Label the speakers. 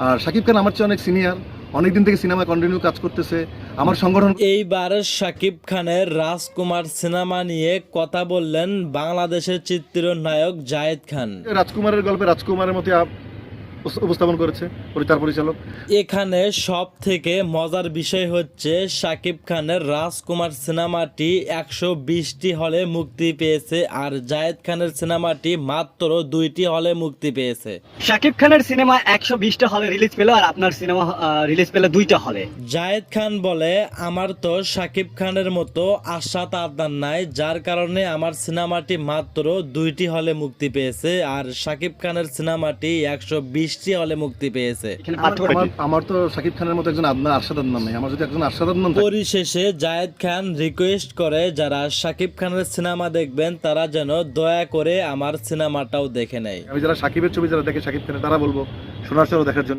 Speaker 1: আর শাকিব খান আমার চেয়ে অনেক সিনিয়র, অনেকদিন থেকে সিনেমা কন্টিনিউ কাজ করতেছে। আমার সংগঠন
Speaker 2: এইবার শাকিব খানের রাজকুমার সিনেমা নিয়ে কথা বললেন বাংলাদেশের চিত্রনায়ক জায়েদ খান।
Speaker 1: রাজকুমারের গল্পে রাজকুমারের মতো উপস্থাপন করেছে তার পরিচালক।
Speaker 2: এখানে সব থেকে মজার বিষয় হচ্ছে শাকিব খানের রাজকুমার সিনেমাটি 120টি হলে মুক্তি পেয়েছে আর জায়েদ খানের সিনেমাটি মাত্র 2টি হলে মুক্তি পেয়েছে।
Speaker 3: শাকিব খানের সিনেমা 120টা হলে রিলিজ পেল আর আপনার সিনেমা রিলিজ পেল 2টা হলে।
Speaker 2: জায়েদ খান বলে, আমার তো শাকিব খানের মতো আশা তার নাই, যার কারণে আমার সিনেমাটি মাত্র 2টি হলে মুক্তি পেয়েছে আর শাকিব খানের সিনেমাটি 120টি হলে মুক্তি পেয়েছে।
Speaker 3: এখানে পার্থক্য কি?
Speaker 1: আমার তো শাকিব খানের মতো একজন আরশাদ আদনান নাই। আমার যদি একজন আরশাদ আদনান থাকে।
Speaker 2: পরিশেষে জায়েদ খান রিকোয়েস্ট করে যারা শাকিব খানের সিনেমা দেখবেন তারা যেন দয়া করে আমার সিনেমাটাও দেখে নেয়।
Speaker 1: আমি যারা শাকিবের ছবি যারা দেখে শাকিব খানের, তারা বলবো সোনার চলো দেখার জন্য।